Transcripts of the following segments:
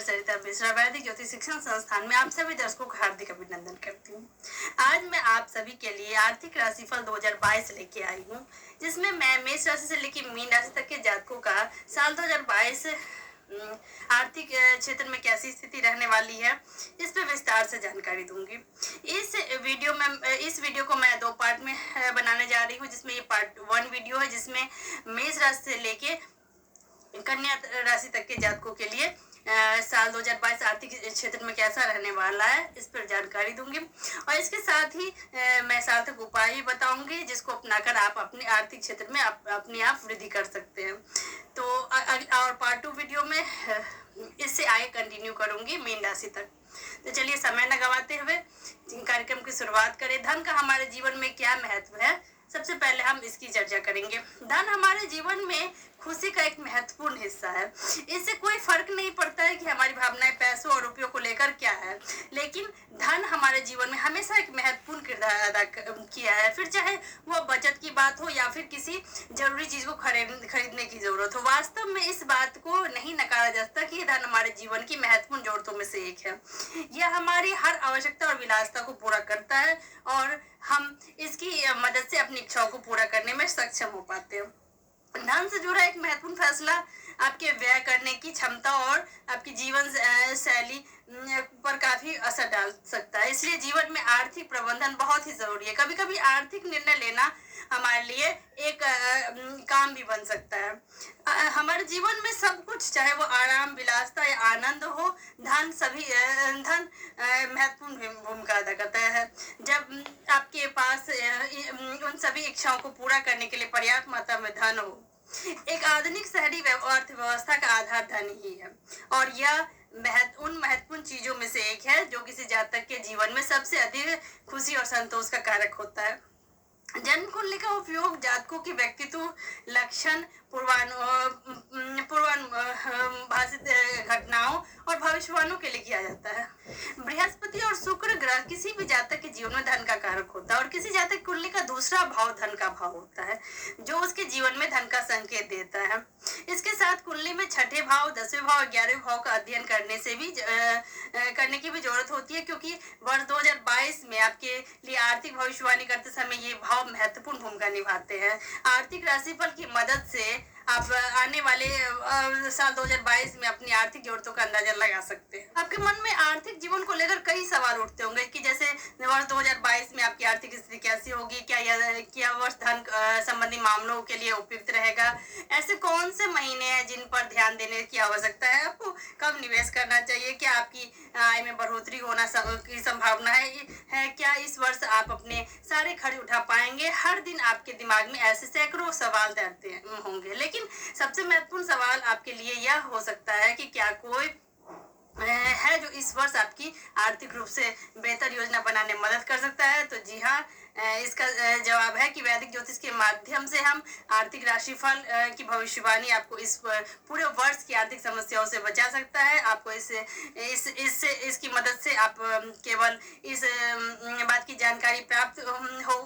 सरिता मिश्रा वैदिक ज्योतिष शिक्षण संस्थान में आप सभी दर्शकों का हार्दिक अभिनंदन करती हूँ। आज मैं आप सभी के लिए आर्थिक राशिफल 2022 लेके आई हूँ, जिसमें मैं मेष राशि से लेकर मीन राशि तक के जातकों का साल 2022 आर्थिक क्षेत्र में कैसी स्थिति रहने वाली है, इस पे विस्तार से जानकारी दूंगी। इस वीडियो को मैं 2 पार्ट में बनाने जा रही हूँ, जिसमें ये पार्ट 1 वीडियो है, जिसमें मेष राशि से लेके कन्या राशि तक के जातकों के लिए साल 2022 आर्थिक क्षेत्र में कैसा रहने वाला है, इस पर जानकारी दूंगी। और इसके साथ ही मैं सार्थक उपाय भी बताऊंगी, जिसको अपनाकर आप अपने आर्थिक क्षेत्र में अपने आप वृद्धि कर सकते हैं। तो और पार्ट 2 वीडियो में इससे आगे कंटिन्यू करूंगी मीन राशि तक। तो चलिए समय न गवाते हुए कार्यक्रम की शुरुआत करें। धन का हमारे जीवन में क्या महत्व है, सबसे पहले हम इसकी चर्चा करेंगे। धन हमारे जीवन में खुशी का एक महत्वपूर्ण हिस्सा है। इससे कोई फर्क नहीं पड़ता है कि हमारी भावनाएं पैसों और रुपयों को लेकर क्या है, लेकिन धन हमारे जीवन में हमेशा एक महत्वपूर्ण किरदार अदा किया है, फिर चाहे वो बचत की बात हो या फिर किसी जरूरी चीज को खरीदने की जरूरत हो। वास्तव में इस बात को नहीं नकारा जा सकता कि धन हमारे जीवन की महत्वपूर्ण जरूरतों में से एक है। यह हमारी हर आवश्यकता और विलासिता को पूरा करता है और हम इसकी मदद से अपनी इच्छाओं को पूरा करने में सक्षम हो पाते हैं। धन से जुड़ा एक महत्वपूर्ण फैसला आपके व्यय करने की क्षमता और आपकी जीवन शैली पर काफी असर डाल सकता है। इसलिए जीवन में आर्थिक प्रबंधन बहुत ही जरूरी है। कभी कभी आर्थिक निर्णय लेना हमारे लिए एक काम भी बन सकता है। हमारे जीवन में सब कुछ, चाहे वो आराम, विलासिता या आनंद हो, धन महत्वपूर्ण भूमिका अदा करता है। जब आपके पास उन सभी इच्छाओं को पूरा करने के लिए पर्याप्त मात्रा में धन हो। एक आधुनिक शहरी अर्थव्यवस्था का आधार धन ही है और यह उन महत्वपूर्ण चीजों में से एक है जो किसी जातक के जीवन में सबसे अधिक खुशी और संतोष का कारक होता है। जन्म कुंडली का उपयोग जातकों की व्यक्तित्व, लक्षण, पूर्वानुभाषित घटनाओं और भविष्यवाणियों के लिए किया जाता है। बृहस्पति और शुक्र ग्रह किसी भी जातक के जीवन में धन का कारक होता है और किसी जातक कुंडली का दूसरा भाव धन का भाव होता है, जो उसके जीवन में धन का संकेत देता है। इसके साथ कुंडली में 6ठे भाव, 10वें भाव, 11वें भाव का अध्ययन करने की भी जरूरत होती है, क्योंकि वर्ष 2022 में आपके लिए आर्थिक भविष्यवाणी करते समय ये भाव महत्वपूर्ण भूमिका निभाते हैं। आर्थिक राशिफल की मदद से आप आने वाले साल 2022 में अपनी आर्थिक जरूरतों का अंदाजा लगा सकते हैं। आपके मन में आर्थिक जीवन को लेकर कई सवाल उठते होंगे कि जैसे वर्ष 2022 में आपकी आर्थिक स्थिति कैसी होगी, क्या वर्ष धन संबंधी मामलों के लिए उपयुक्त रहेगा, ऐसे कौन से महीने हैं जिन पर ध्यान देने की आवश्यकता है, आपको कब निवेश करना चाहिए, क्या आपकी आय में बढ़ोतरी होना की संभावना है, क्या इस वर्ष आप अपने सारे खर्च उठा पाएंगे। हर दिन आपके दिमाग में ऐसे सैकड़ों सवाल तैरते होंगे, लेकिन सबसे महत्वपूर्ण सवाल आपके लिए यह हो सकता है कि क्या कोई है जो इस वर्ष आपकी आर्थिक रूप से बेहतर योजना बनाने में मदद कर सकता है। तो जी हाँ, इसका जवाब है कि वैदिक ज्योतिष के माध्यम से हम आर्थिक राशिफल की भविष्यवाणी आपको इस पूरे वर्ष की आर्थिक समस्याओं से बचा सकता है। आपको इसकी मदद से आप केवल इस बात की जानकारी प्राप्त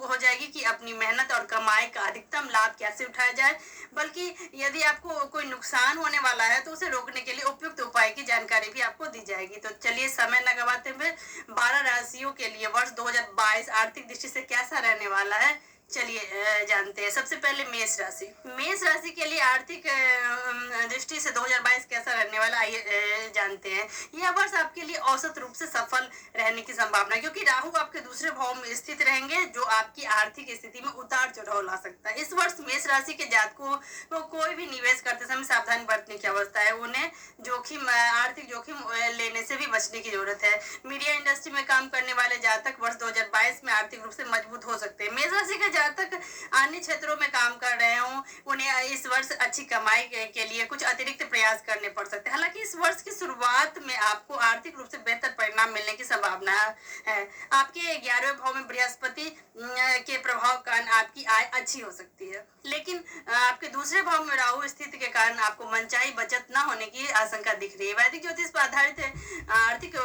हो जाएगी कि अपनी मेहनत और कमाई का अधिकतम लाभ कैसे उठाया जाए, बल्कि यदि आपको कोई नुकसान होने वाला है तो उसे रोकने के लिए उपयुक्त उपाय की जानकारी भी आपको दी जाएगी। तो चलिए समय न गवाते हुए 12 राशियों के लिए वर्ष 2022 आर्थिक दृष्टि से कैसा रहने वाला है, चलिए जानते हैं। सबसे पहले मेष राशि। मेष राशि के लिए आर्थिक दृष्टि से 2022 कैसा रहने वाला, आइए जानते हैं। यह वर्ष आपके लिए औसत रूप से सफल रहने की संभावना है, क्योंकि राहु आपके दूसरे भाव में स्थित रहेंगे, जो आपकी आर्थिक स्थिति में उतार चढ़ाव ला सकता है। इस वर्ष मेष राशि के जातकों को कोई भी निवेश करते समय सावधानी बरतने की अवस्था है। उन्हें आर्थिक जोखिम लेने से भी बचने की जरूरत है। मीडिया इंडस्ट्री में काम करने वाले जातक वर्ष 2022 में आर्थिक रूप से मजबूत हो सकते हैं। मेष राशि के जातक अन्य क्षेत्रों में काम कर रहे हों, उन्हें इस वर्ष अच्छी कमाई के लिए कुछ अतिरिक्त प्रयास करने पड़ सकते हैं। हालांकि इस वर्ष की शुरुआत में आपको आर्थिक रूप से बेहतर परिणाम मिलने की संभावना है। आपके 11वें भाव में बृहस्पति के प्रभाव के कारण आपकी आय अच्छी हो सकती है, लेकिन आपके दूसरे भाव में राहु स्थिति के कारण आपको मनचाही बचत न होने की आशंका दिख रही है। वैदिक ज्योतिष पर आधारित आर्थिक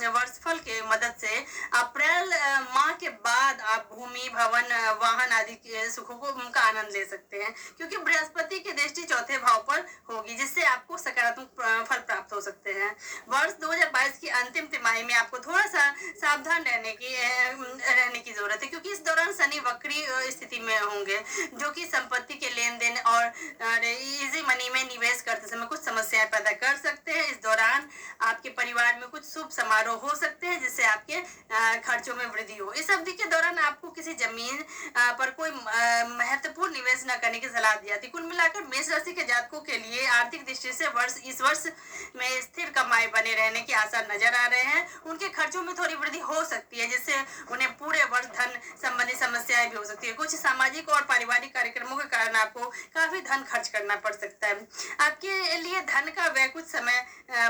वर्षफल के मदद से अप्रैल माह के बाद आप भूमि, भवन, वाहन आदि के सुखों का आनंद ले सकते हैं, क्योंकि बृहस्पति की दृष्टि चौथे भाव पर होगी, जिससे आपको सकारात्मक फल प्राप्त हो सकते हैं। वर्ष 2022 की अंतिम तिमाही में आपको थोड़ा सा सावधान रहने की जरूरत है, क्योंकि इस दौरान शनि वक्री स्थिति में होंगे, जो कि संपत्ति के लेन देन और इजी मनी में निवेश करते समय कुछ समस्याएं पैदा कर सकते हैं। इस दौरान आपके परिवार में कुछ शुभ समारोह हो सकते हैं, जिससे आपके खर्चों में वृद्धि हो। इस अवधि के दौरान आपको किसी जमीन पर कोई महत्वपूर्ण निवेश न करने की सलाह दी जाती है। कुल मिलाकर मेष राशि के जातकों के लिए आर्थिक दृष्टि से इस वर्ष में स्थिर कमाई बने रहने के आसार नजर आ रहे हैं। उनके खर्चों में थोड़ी वृद्धि हो सकती है, जिससे उन्हें पूरे वर्ष धन संबंधी समस्याएं भी हो सकती है। कुछ सामाजिक और पारिवारिक कार्यक्रमों के कारण आपको काफी धन खर्च करना पड़ सकता है। आपके लिए धन का व्यय कुछ समय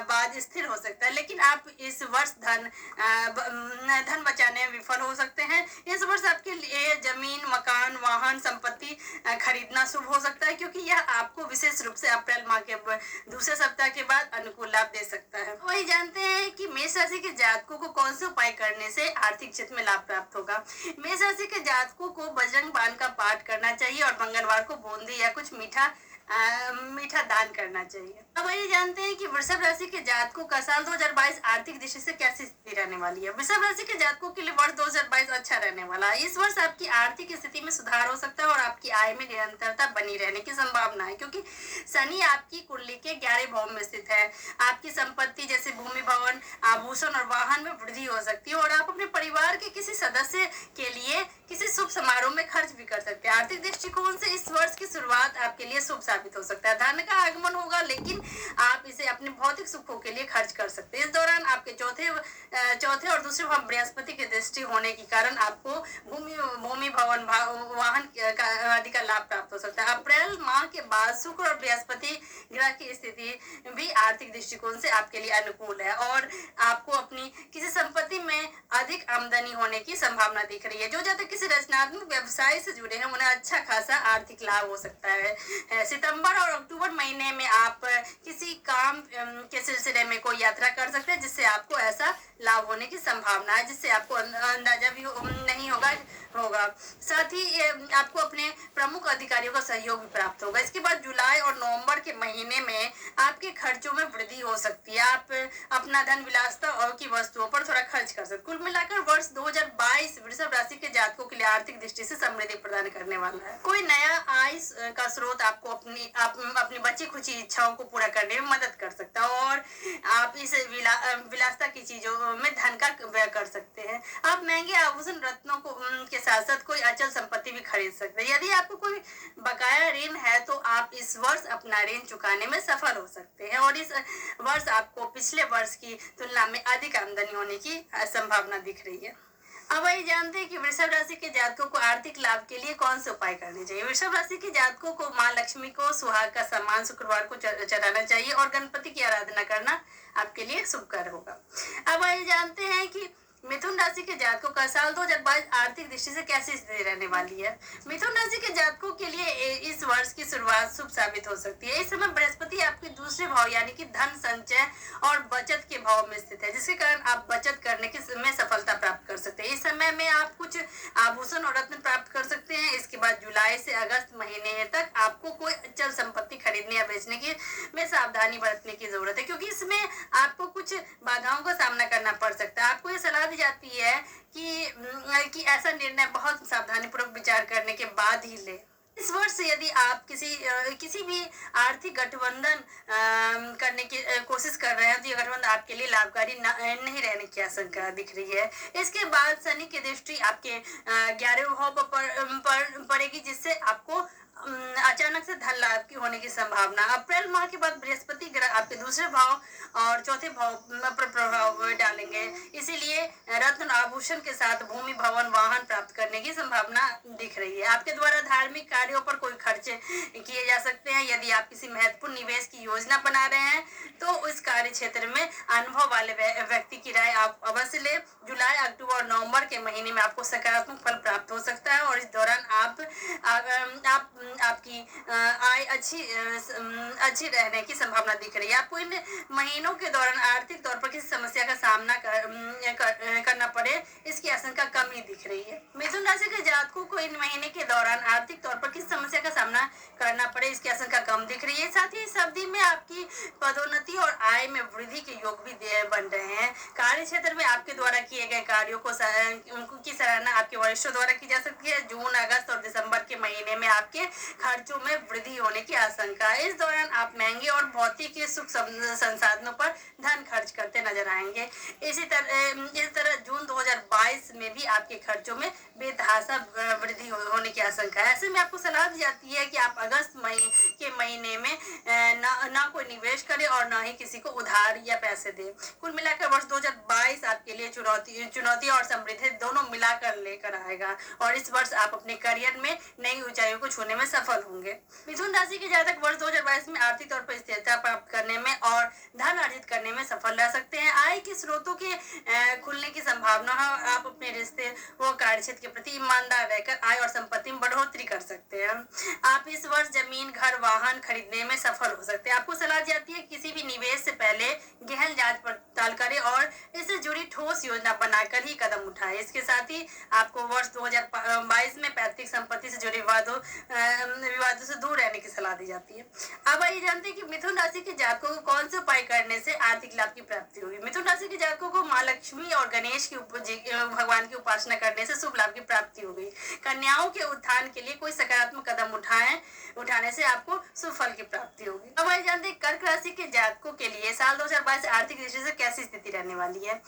बाद स्थिर हो सकता है, लेकिन आप इस वर्ष धन बचाने में विफल हो सकते हैं। इस वर्ष आपके लिए जमीन, मकान, वाहन, संपत्ति खरीदना शुभ हो सकता है, क्योंकि यह आपको विशेष रूप से अप्रैल माह के दूसरे सप्ताह के बाद अनुकूल लाभ दे सकता है। वही जानते हैं कि मेष राशि के जातकों को कौन से उपाय करने से आर्थिक क्षेत्र में लाभ प्राप्त होगा। मेष राशि के जातकों को बजरंग बाण का पाठ करना चाहिए और मंगलवार को बूंदी या कुछ मीठा दान करना चाहिए। अब ये जानते हैं कि वृषभ राशि के जातकों का साल 2022 आर्थिक दृष्टि से कैसी स्थिति रहने वाली है। वृषभ राशि के जातकों के लिए वर्ष 2022 अच्छा रहने वाला है। इस वर्ष आपकी आर्थिक स्थिति में सुधार हो सकता है और आपकी आय में निरंतरता बनी रहने की संभावना है, क्योंकि शनि आपकी कुंडली के 11वें भाव में स्थित है। आपकी संपत्ति जैसे भूमि, भवन, आभूषण और वाहन में वृद्धि हो सकती है और आप अपने परिवार के किसी सदस्य के लिए किसी शुभ समारोह में खर्च भी कर सकते हैं। आर्थिक दृष्टिकोण से इस वर्ष की शुरुआत आपके लिए शुभ साबित हो सकता है। धन का आगमन होगा, लेकिन आप इसे अपने भौतिक सुखों के लिए खर्च कर सकते हैं। इस दौरान आपके चौथे और दूसरे भाव बृहस्पति की दृष्टि होने के कारण आपको भूमि, भवन, वाहन आदि का लाभ प्राप्त हो सकता है। अप्रैल माह के बाद शुक्र और बृहस्पति ग्रह की स्थिति भी आर्थिक दृष्टिकोण से आपके लिए अनुकूल है और आपको अपनी किसी संपत्ति में अधिक आमदनी होने की संभावना दिख रही है। जो जातक किसी रचनात्मक व्यवसाय से जुड़े हैं, उन्हें अच्छा खासा आर्थिक लाभ हो सकता है। सितंबर और अक्टूबर महीने में आप किसी काम के सिलसिले में कोई यात्रा कर सकते हैं, जिससे आपको ऐसा लाभ होने की संभावना है, जिससे आपको अंदाजा भी नहीं होगा। साथ ही आपको अपने प्रमुख अधिकारियों का सहयोग भी प्राप्त होगा। इसके बाद जुलाई और नवंबर के महीने में आपके खर्चों में वृद्धि हो सकती है। आप अपना धन विलासिता और की वस्तुओं पर थोड़ा खर्च कर सकते। कुल मिलाकर वर्ष 2022 वृषभ राशि के जातकों के लिए आर्थिक दृष्टि से समृद्धि प्रदान करने वाला है। कोई नया आय का स्रोत आपको अपनी बची खुची इच्छाओं को पूरा करने में मदद कर सकता है और आप इस विलासिता की चीजों में धन का व्यय कर सकते हैं। आप महंगे आभूषण, रत्नों के साथ साथ कोई अचल संपत्ति भी खरीद सकते हैं। यदि आपको कोई बकाया ऋण है तो आप इस वर्ष अपना ऋण चुकाने में सफल हो सकते हैं और इस वर्ष आपको पिछले वर्ष की तुलना में अधिक आमदनी होने की संभावना दिख रही है। अब वही जानते हैं कि वृषभ राशि के जातकों को आर्थिक लाभ के लिए कौन से उपाय करने चाहिए। वृषभ राशि के जातकों को माँ लक्ष्मी को सुहाग का सामान शुक्रवार को चढ़ाना चाहिए और गणपति की आराधना करना आपके लिए शुभकर होगा। अब वही जानते हैं कि मिथुन राशि के जातकों का साल 2022 आर्थिक दृष्टि से कैसी स्थिति रहने वाली है। मिथुन राशि के जातकों के लिए इस वर्ष की शुरुआत शुभ साबित हो सकती है। इस समय बृहस्पति आपके दूसरे भाव यानी कि धन संचय और बचत के भाव में स्थित है, जिसके कारण आप बचत करने में सफलता प्राप्त कर सकते हैं। इस समय में आप कुछ आभूषण और रत्न प्राप्त कर सकते हैं। इसके बाद जुलाई से अगस्त महीने तक आपको कोई अचल संपत्ति खरीदने या बेचने की में सावधानी बरतने की जरूरत है, क्योंकि इसमें आपको कुछ बाधाओं का सामना करना पड़ सकता है। आपको ये सलाह जाती है कि ऐसा निर्णय बहुत सावधानी पूर्वक विचार करने के बाद ही ले। इस वर्ष यदि आप किसी भी आर्थिक गठबंधन करने की कोशिश कर रहे हैं तो ये गठबंधन आपके लिए लाभकारी नहीं रहने की आशंका दिख रही है। इसके बाद शनि की दृष्टि आपके 11वें भाव पर पड़ेगी, जिससे आपको अचानक से धन लाभ की होने की संभावना। अप्रैल माह के बाद बृहस्पति ग्रह आपके दूसरे भाव और चौथे भाव पर प्रभाव डालेंगे, इसीलिए रत्न आभूषण के साथ भूमि, भवन, वाहन प्राप्त करने की संभावना दिख रही है। आपके द्वारा धार्मिक कार्यों पर कोई खर्च किए जा सकते हैं। यदि आप किसी महत्वपूर्ण निवेश की योजना बना रहे हैं तो उस कार्य क्षेत्र में अनुभव वाले व्यक्ति की राय आप अवश्य ले। जुलाई, अक्टूबर और नवंबर के महीने में आपको सकारात्मक फल प्राप्त हो सकता है और इस दौरान आपकी आय अच्छी रहने की संभावना दिख रही है। आपको इन महीनों के दौरान आर्थिक तौर पर किसी समस्या का सामना करना पड़े, इसकी आशंका कम ही दिख रही है। मिथुन राशि के जातकों को इन महीने के दौरान आर्थिक तौर पर किस समस्या का सामना करना पड़े इसकी आशंका कम दिख रही है। साथ ही इस अवधि में आपकी पदोन्नति और आय में वृद्धि के योग भी बन रहे हैं। कार्य क्षेत्र में आपके द्वारा किए गए कार्यों को उनकी सराहना आपके वरिष्ठों द्वारा की जा सकती है। जून, अगस्त और दिसंबर के महीने में आपके खर्चों में वृद्धि होने की आशंका है। इस दौरान आप महंगे और भौतिक सुख संसाधनों पर धन खर्च करते नजर आएंगे। इस तरह जून 2022 में भी आपके खर्चों में बेतहाशा वृद्धि होने की आशंका है। ऐसे में आपको सलाह दी जाती है कि आप अगस्त के महीने में ना कोई निवेश करें और ना ही किसी को उधार या पैसे दें। कुल मिलाकर वर्ष 2022 आपके लिए चुनौती और समृद्धि दोनों मिलाकर लेकर आएगा और इस वर्ष आप अपने करियर में नई ऊंचाइयों को छूने में सफल होंगे। मिथुन राशि के जातक वर्ष 2022 में आर्थिक तौर पर स्थिरता प्राप्त करने में और धन अर्जित करने में सफल रह सकते हैं। आय के स्रोतों के खुलने की संभावना है। आप अपने रिश्ते व कार्यक्षेत्र के प्रति ईमानदार रहकर आय और संपत्ति में बढ़ोतरी कर सकते हैं। आप इस वर्ष जमीन, घर, वाहन खरीदने में सफल हो सकते हैं। आपको सलाह जाती है किसी भी निवेश से पहले गहन जांच पड़ताल करें और इससे जुड़ी ठोस योजना बनाकर ही कदम उठाएं। इसके साथ ही आपको वर्ष 2022 में पैतृक संपत्ति से जुड़े विवादों से दूर रहने की सलाह दी जाती है। अब आइए जानते हैं कि मिथुन राशि के जातकों को कौन से उपाय करने से आर्थिक लाभ की प्राप्ति होगी। मिथुन राशि के जातकों को माँ लक्ष्मी और गणेश की भगवान की उपासना करने से शुभ लाभ की प्राप्ति होगी। कन्याओं के उत्थान के लिए कोई सकारात्मक कदम उठाने से आपको शुभ फल की प्राप्ति होगी। अब आइए जानते हैं कर्क राशि के जातकों के लिए साल 2022 आर्थिक दृष्टि से कैसी स्थिति रहने वाली है।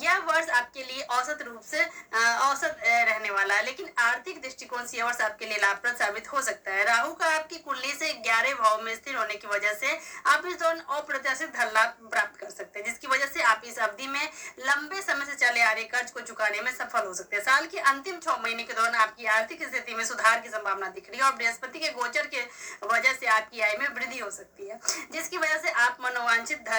यह वर्ष आपके लिए औसत रूप से औसत रहने वाला है, लेकिन आर्थिक दृष्टिकोण से यह वर्ष आपके लिए लाभप्रद साबित हो सकता है। राहु का आपकी कुंडली से 11 भाव में स्थिर होने की वजह से आप इस दौरान अप्रत्याशित धन लाभ प्राप्त कर सकते हैं, जिसकी वजह से आप इस अवधि में लंबे समय से चले आ रहे कर्ज को चुकाने में सफल हो सकते हैं। साल के अंतिम 6 महीने के दौरान आपकी आर्थिक स्थिति में सुधार की संभावना दिख रही है और बृहस्पति के गोचर के वजह से आपकी आय में वृद्धि हो सकती है, जिसकी वजह से आप मनोवांछित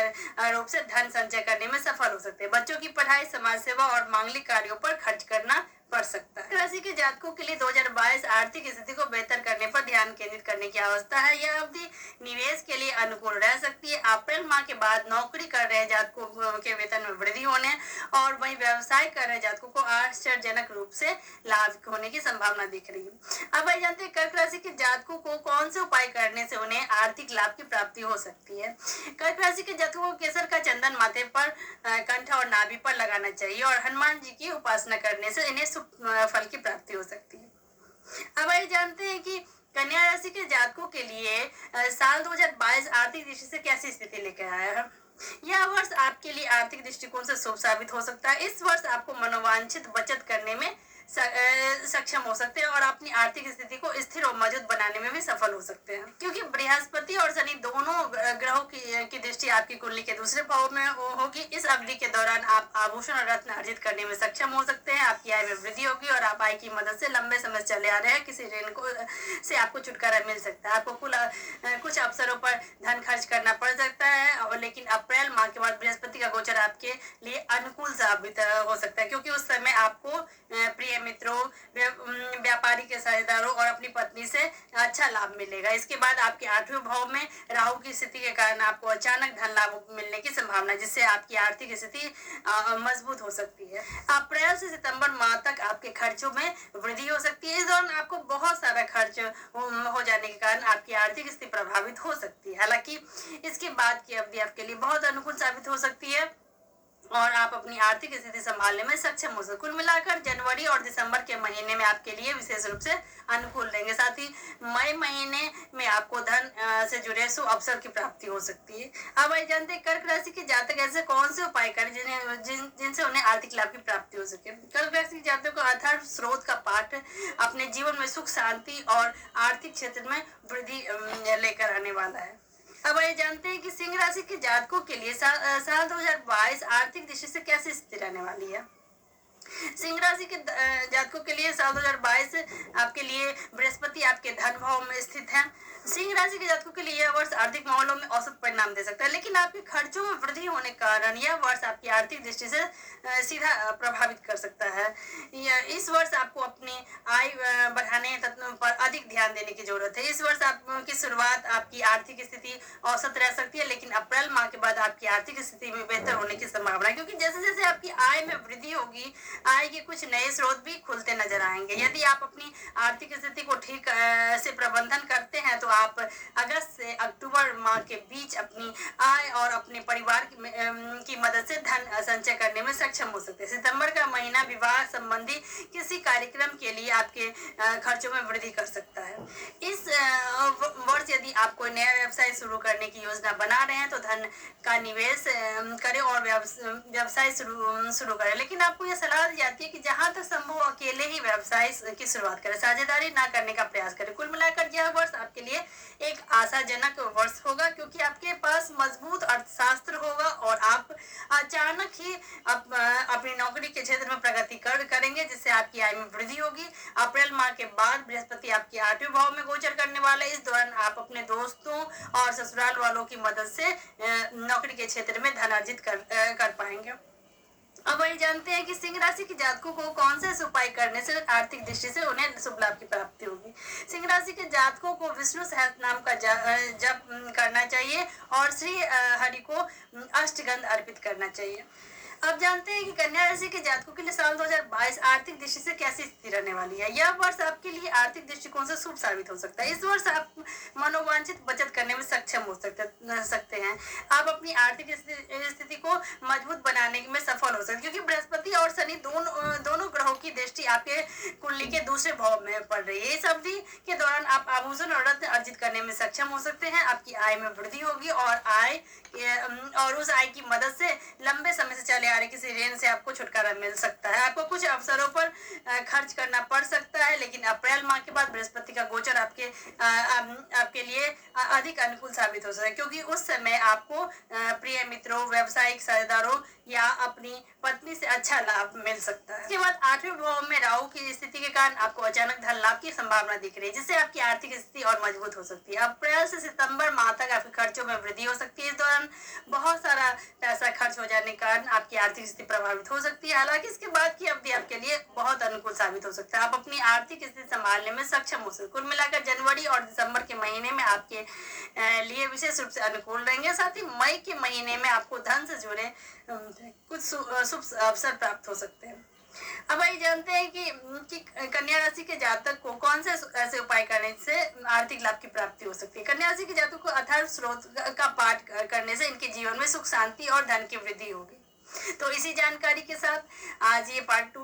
रूप से धन संचय करने में सफल हो सकते हैं। बच्चों की पढ़ाई, समाज सेवा और मांगलिक कार्यों पर खर्च करना पड़ सकता है। राशि के जातकों के लिए 2022 आर्थिक स्थिति को बेहतर करने पर ध्यान केंद्रित करने की आवश्यकता है। यह अवधि निवेश के लिए अनुकूल रह सकती है। अप्रैल माह के बाद नौकरी कर रहे जातकों के वेतन में वृद्धि होने और वहीं व्यवसाय कर रहे जातकों को आश्चर्यजनक रूप से लाभ होने की संभावना दिख रही है। अब आइए जानते हैं कर्क राशि के जातकों को कौन से उपाय करने से उन्हें आर्थिक लाभ की प्राप्ति हो सकती है। कर्क राशि के जातकों को केसर का चंदन माथे पर, कंठ और नाभि पर लगाना चाहिए और हनुमान जी की उपासना करने से इन्हें फल की प्राप्ति हो सकती है। अब आइए जानते हैं कि कन्या राशि के जातकों के लिए साल 2022 आर्थिक दृष्टि से कैसी स्थिति लेकर आया है। यह वर्ष आपके लिए आर्थिक दृष्टिकोण से शुभ साबित हो सकता है। इस वर्ष आपको मनोवांछित बचत करने में सक्षम हो सकते हैं और अपनी आर्थिक स्थिति को स्थिर और मजबूत बनाने में भी सफल हो सकते हैं, क्योंकि बृहस्पति और शनि दोनों ग्रहों की दृष्टि आपकी कुंडली के दूसरे भाव में होगी। इस अवधि के दौरान आप आभूषण और रत्न अर्जित करने में सक्षम हो सकते हैं। आपकी आय में वृद्धि होगी और आप आय की मदद से लंबे समय से चले आ रहे हैं किसी ऋण से आपको छुटकारा मिल सकता है। आपको कुछ अवसरों पर धन खर्च करना पड़ सकता है और लेकिन अप्रैल माह के बाद बृहस्पति का गोचर आपके लिए अनुकूल साबित हो सकता है, क्योंकि उस समय आपको प्रिय मित्रों, व्यापारी के साझेदारों और अपनी पत्नी से अच्छा लाभ मिलेगा। इसके बाद आपके 8वें भाव में राहु की स्थिति के कारण आपको अचानक धन लाभ मिलने की संभावना, जिससे आपकी आर्थिक स्थिति मजबूत हो सकती है। अप्रैल से सितंबर माह तक आपके खर्चों में वृद्धि हो सकती है। इस दौरान आपको बहुत सारा खर्च हो जाने के कारण आपकी आर्थिक स्थिति प्रभावित हो सकती है। हालांकि इसके बाद की अवधि आपके लिए बहुत अनुकूल साबित हो सकती है और आप अपनी आर्थिक स्थिति संभालने में सक्षम हो सकते। कुल मिलाकर जनवरी और दिसंबर के महीने में आपके लिए विशेष रूप से अनुकूल रहेंगे। साथ ही मई महीने में आपको धन से जुड़े शुभ अवसर की प्राप्ति हो सकती है। अब आइए जानते हैं कर्क राशि के जातक ऐसे कौन से उपाय करें जिनसे उन्हें आर्थिक लाभ की प्राप्ति हो सके। कर्क राशि के जातक को अथर्व स्रोत का पाठ अपने जीवन में सुख, शांति और आर्थिक क्षेत्र में वृद्धि लेकर आने वाला है। अब आइए जानते हैं कि सिंह राशि के जातकों के लिए साल 2022 आर्थिक दृष्टि से कैसी स्थिति रहने वाली है। सिंह राशि के जातकों के लिए साल 2022 आपके लिए बृहस्पति आपके धन भाव में स्थित है सिंह राशि के जातकों के लिए यह वर्ष आर्थिक मामलों में औसत परिणाम दे सकता है, लेकिन आपके खर्चों में वृद्धि होने के कारण यह वर्ष आपकी आर्थिक दृष्टि से सीधा प्रभावित कर सकता है। इस वर्ष आपको अपनी आय बढ़ाने पर अधिक ध्यान देने की जरूरत है। इस वर्ष आपकी शुरुआत आपकी आर्थिक स्थिति औसत रह सकती है, लेकिन अप्रैल माह के बाद आपकी आर्थिक स्थिति में बेहतर होने की संभावना है, क्योंकि जैसे जैसे आपकी आय में वृद्धि होगी, आय के कुछ नए स्रोत भी खुलते नजर आएंगे। यदि आप अपनी आर्थिक स्थिति को ठीक से प्रबंधन करते हैं तो आप अगस्त से अक्टूबर माह के बीच अपनी आय और अपने परिवार की मदद से धन संचय करने में सक्षम हो सकते हैं। सितंबर का महीना विवाह संबंधी किसी कार्यक्रम के लिए आपके खर्चों में वृद्धि कर सकता है। इस वर्ष यदि आप कोई नया व्यवसाय शुरू करने की योजना बना रहे हैं तो धन का निवेश करें और व्यवसाय शुरू करें, लेकिन आपको यह सलाह दी जाती है कि जहां तक संभव अकेले ही व्यवसाय की शुरुआत करें, साझेदारी ना करने का प्रयास करें। कुल मिलाकर यह वर्ष आपके लिए एक आशाजनक वर्ष होगा, क्योंकि आपके पास मजबूत अर्थशास्त्र होगा और आप अचानक ही अपनी नौकरी के क्षेत्र में प्रगति करेंगे, जिससे आपकी आय में वृद्धि होगी। अप्रैल माह के बाद बृहस्पति आपके 8वें भाव में गोचर करने वाला है। इस दौरान आप अपने दोस्तों और ससुराल वालों की मदद से नौकरी के क्षेत्र में धन अर्जित कर पाएंगे। अब वही जानते हैं कि सिंह राशि के जातकों को कौन से उपाय करने से आर्थिक दृष्टि से उन्हें शुभ लाभ की प्राप्ति होगी। सिंह राशि के जातकों को विष्णु सहस्त्र नाम का जप करना चाहिए और श्री हरि को अष्टगंध अर्पित करना चाहिए। अब जानते हैं कि कन्या राशि के जातकों के लिए साल 2022 आर्थिक दृष्टि से कैसी स्थिति रहने वाली है। यह वर्ष आपके लिए आर्थिक दृष्टिकोण से शुभ साबित हो सकता है। इस वर्ष आप मनोवांछित बचत करने में सक्षम हो सकते हैं। आप अपनी आर्थिक स्थिति को मजबूत बनाने में सफल हो सकते हैं, क्योंकि बृहस्पति और शनि दोनों ग्रहों की दृष्टि आपके कुंडली के दूसरे भाव में पड़ रही है। इस अवधि के दौरान आप आभूषण और रत्न अर्जित करने में सक्षम हो सकते हैं। आपकी आय में वृद्धि होगी और उस आय की मदद से लंबे समय से चले आ रहे किसी ऋण से आपको छुटकारा मिल सकता है। आपको कुछ अवसरों पर खर्च करना पड़ सकता है, लेकिन अप्रैल माह के बाद बृहस्पति का गोचर आपके लिए अधिक अनुकूल साबित हो सकता है, क्योंकि उस समय आपको प्रिय मित्रों, व्यावसायिक साझेदारों या अपनी पत्नी से अच्छा लाभ मिल सकता है। इसके बाद 8वें भाव में राहु की स्थिति के कारण आपको अचानक धन लाभ की संभावना दिख रही है, जिससे आपकी आर्थिक स्थिति और मजबूत हो सकती है। अप्रैल से सितंबर माह तक आपके खर्चों में वृद्धि हो सकती है। इस दौरान बहुत सारा पैसा खर्च हो जाने के कारण आपकी आर्थिक स्थिति प्रभावित हो सकती है। हालांकि इसके बाद की अवधि आपके लिए बहुत अनुकूल साबित हो सकता है। आप अपनी आर्थिक स्थिति संभालने में सक्षम हो सकते हैं। कुल मिलाकर जनवरी और दिसंबर के महीने में आपके लिए विशेष रूप से अनुकूल रहेंगे। साथ ही मई के महीने में आपको धन से जुड़े कुछ शुभ अवसर प्राप्त हो सकते हैं। अब ये जानते हैं कि कन्या राशि के जातक को कौन से ऐसे उपाय करने से आर्थिक लाभ की प्राप्ति हो सकती है। कन्या राशि के जातक को अथर्व स्रोत का पाठ करने से इनके जीवन में सुख, शांति और धन की वृद्धि होगी। तो इसी जानकारी के साथ आज ये पार्ट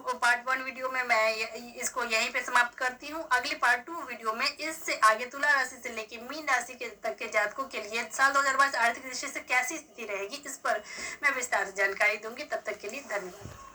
1 वीडियो में मैं इसको यहीं पे समाप्त करती हूँ। अगली पार्ट 2 वीडियो में इससे आगे तुला राशि से लेकर मीन राशि के तक के जातकों के लिए साल 2022 आर्थिक दृष्टि से कैसी स्थिति रहेगी, इस पर मैं विस्तार से जानकारी दूंगी। तब तक के लिए धन्यवाद।